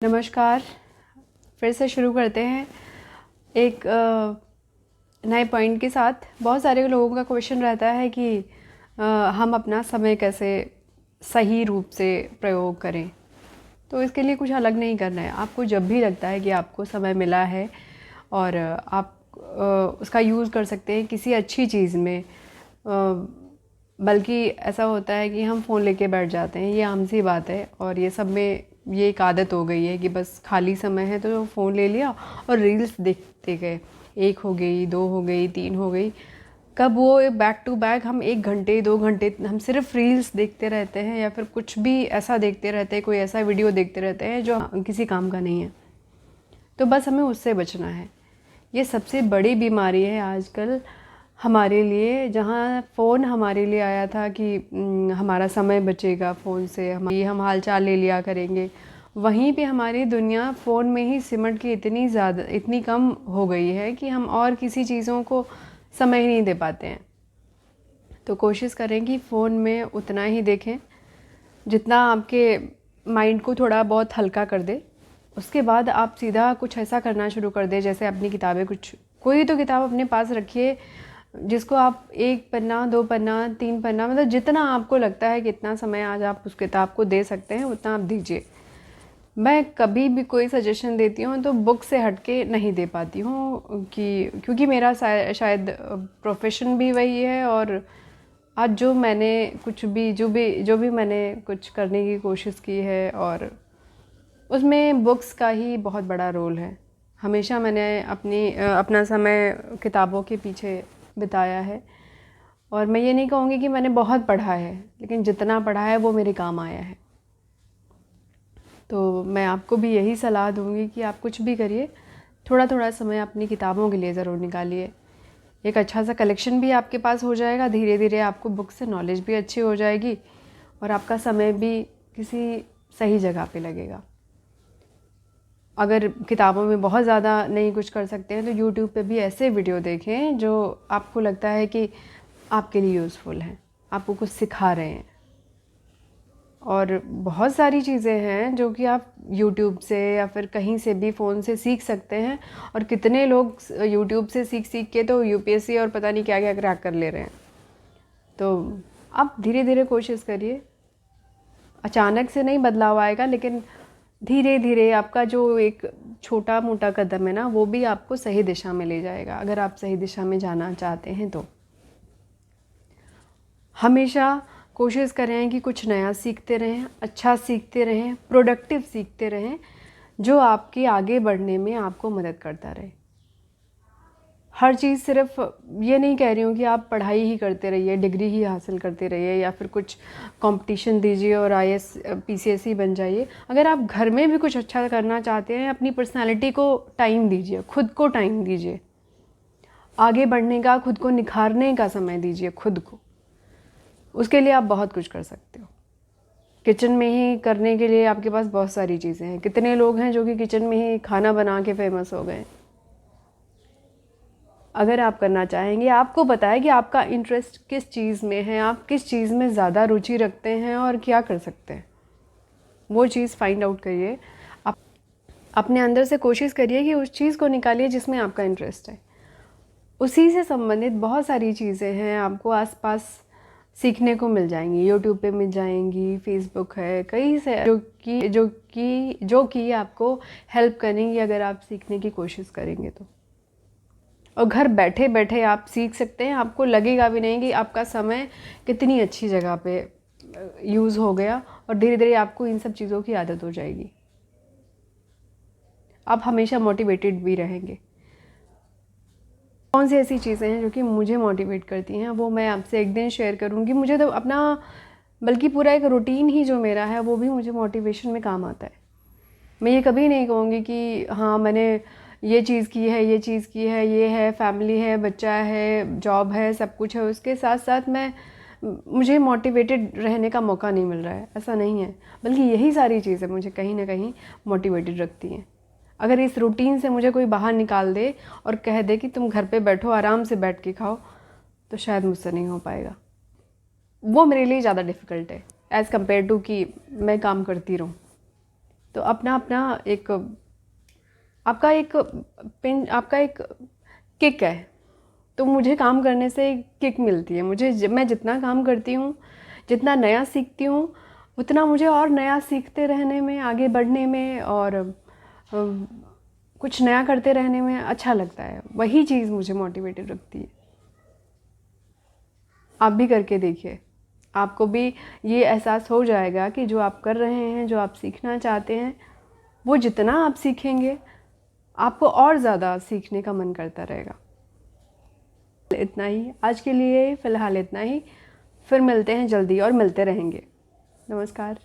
नमस्कार। फिर से शुरू करते हैं एक नए पॉइंट के साथ। बहुत सारे लोगों का क्वेश्चन रहता है कि हम अपना समय कैसे सही रूप से प्रयोग करें। तो इसके लिए कुछ अलग नहीं करना है। आपको जब भी लगता है कि आपको समय मिला है और आप उसका यूज़ कर सकते हैं किसी अच्छी चीज़ में, बल्कि ऐसा होता है कि हम फ़ोन लेके बैठ जाते हैं, ये आम सी बात है। और ये सब में ये एक आदत हो गई है कि बस खाली समय है तो फ़ोन ले लिया और रील्स देखते गए। 1 हो गई, 2 हो गई, 3 हो गई, कब वो बैक टू बैक हम 1 घंटे 2 घंटे हम सिर्फ रील्स देखते रहते हैं या फिर कुछ भी ऐसा देखते रहते हैं, कोई ऐसा वीडियो देखते रहते हैं जो किसी काम का नहीं है। तो बस हमें उससे बचना है। ये सबसे बड़ी बीमारी है आजकल हमारे लिए। जहाँ फ़ोन हमारे लिए आया था कि हमारा समय बचेगा फ़ोन से, हम हाल चाल ले लिया करेंगे, वहीं पे हमारी दुनिया फ़ोन में ही सिमट के इतनी कम हो गई है कि हम और किसी चीज़ों को समय ही नहीं दे पाते हैं। तो कोशिश करें कि फ़ोन में उतना ही देखें जितना आपके माइंड को थोड़ा बहुत हल्का कर दे। उसके बाद आप सीधा कुछ ऐसा करना शुरू कर दें, जैसे अपनी किताबें, कोई तो किताब अपने पास रखिए जिसको आप 1 पन्ना, 2 पन्ना, 3 पन्ना, मतलब जितना आपको लगता है कि इतना समय आज आप उस किताब को दे सकते हैं उतना आप दीजिए। मैं कभी भी कोई सजेशन देती हूँ तो बुक से हट के नहीं दे पाती हूँ क्योंकि मेरा शायद प्रोफेशन भी वही है। और आज जो भी मैंने कुछ करने की कोशिश की है और उसमें बुक्स का ही बहुत बड़ा रोल है। हमेशा मैंने अपना समय किताबों के पीछे बिताया है। और मैं ये नहीं कहूँगी कि मैंने बहुत पढ़ा है, लेकिन जितना पढ़ा है वो मेरे काम आया है। तो मैं आपको भी यही सलाह दूँगी कि आप कुछ भी करिए, थोड़ा थोड़ा समय अपनी किताबों के लिए ज़रूर निकालिए। एक अच्छा सा कलेक्शन भी आपके पास हो जाएगा। धीरे धीरे आपको बुक से नॉलेज भी अच्छी हो जाएगी और आपका समय भी किसी सही जगह पे लगेगा। अगर किताबों में बहुत ज़्यादा नहीं कुछ कर सकते हैं तो यूट्यूब पे भी ऐसे वीडियो देखें जो आपको लगता है कि आपके लिए यूज़फुल हैं, आपको कुछ सिखा रहे हैं। और बहुत सारी चीज़ें हैं जो कि आप यूट्यूब से या फिर कहीं से भी फ़ोन से सीख सकते हैं। और कितने लोग यूट्यूब से सीख सीख के तो यूपीएससी और पता नहीं क्या क्या क्रैक कर ले रहे हैं। तो आप धीरे धीरे कोशिश करिए। अचानक से नहीं बदलाव आएगा, लेकिन धीरे धीरे आपका जो एक छोटा मोटा कदम है ना, वो भी आपको सही दिशा में ले जाएगा। अगर आप सही दिशा में जाना चाहते हैं तो हमेशा कोशिश करें कि कुछ नया सीखते रहें, अच्छा सीखते रहें, प्रोडक्टिव सीखते रहें, जो आपके आगे बढ़ने में आपको मदद करता रहे। हर चीज़ सिर्फ ये नहीं कह रही हूँ कि आप पढ़ाई ही करते रहिए, डिग्री ही हासिल करते रहिए या फिर कुछ कंपटीशन दीजिए और आईएएस पीसीएस ही बन जाइए। अगर आप घर में भी कुछ अच्छा करना चाहते हैं, अपनी पर्सनालिटी को टाइम दीजिए, खुद को टाइम दीजिए। आगे बढ़ने का, खुद को निखारने का समय दीजिए खुद को। उसके लिए आप बहुत कुछ कर सकते हो। किचन में ही करने के लिए आपके पास बहुत सारी चीज़ें हैं। कितने लोग हैं जो कि किचन में ही खाना बना के फेमस हो गए। अगर आप करना चाहेंगे, आपको पता है कि आपका इंटरेस्ट किस चीज़ में है, आप किस चीज़ में ज़्यादा रुचि रखते हैं और क्या कर सकते हैं, वो चीज़ फाइंड आउट करिए। आप अपने अंदर से कोशिश करिए कि उस चीज़ को निकालिए जिसमें आपका इंटरेस्ट है। उसी से संबंधित बहुत सारी चीज़ें हैं आपको आसपास सीखने को मिल जाएंगी, यूट्यूब पे मिल जाएंगी, फेसबुक है, कई से जो कि आपको हेल्प करेंगी अगर आप सीखने की कोशिश करेंगे तो। और घर बैठे बैठे आप सीख सकते हैं। आपको लगेगा भी नहीं कि आपका समय कितनी अच्छी जगह पे यूज़ हो गया। और धीरे धीरे आपको इन सब चीज़ों की आदत हो जाएगी। आप हमेशा मोटिवेटेड भी रहेंगे। कौन सी ऐसी चीज़ें हैं जो कि मुझे मोटिवेट करती हैं, वो मैं आपसे एक दिन शेयर करूँगी। मुझे तो अपना, बल्कि पूरा एक रूटीन ही जो मेरा है वो भी मुझे मोटिवेशन में काम आता है। मैं ये कभी नहीं कहूँगी कि हाँ मैंने ये चीज़ की है, ये चीज़ की है, ये है, फैमिली है, बच्चा है, जॉब है, सब कुछ है, उसके साथ साथ मुझे मोटिवेटेड रहने का मौका नहीं मिल रहा है, ऐसा नहीं है। बल्कि यही सारी चीज़ें मुझे कहीं ना कहीं मोटिवेटेड रखती हैं। अगर इस रूटीन से मुझे कोई बाहर निकाल दे और कह दे कि तुम घर पे बैठो, आराम से बैठ के खाओ, तो शायद मुझसे नहीं हो पाएगा। वो मेरे लिए ज़्यादा डिफ़िकल्ट है एज़ कम्पेयर टू कि मैं काम करती रहूँ। तो अपना अपना एक आपका एक किक है। तो मुझे काम करने से किक मिलती है। मैं जितना काम करती हूँ, जितना नया सीखती हूँ, उतना मुझे और नया सीखते रहने में, आगे बढ़ने में और कुछ नया करते रहने में अच्छा लगता है। वही चीज़ मुझे मोटिवेटेड रखती है। आप भी करके देखिए, आपको भी ये एहसास हो जाएगा कि जो आप कर रहे हैं, जो आप सीखना चाहते हैं, वो जितना आप सीखेंगे आपको और ज़्यादा सीखने का मन करता रहेगा। इतना ही आज के लिए, फ़िलहाल इतना ही। फिर मिलते हैं जल्दी और मिलते रहेंगे। नमस्कार।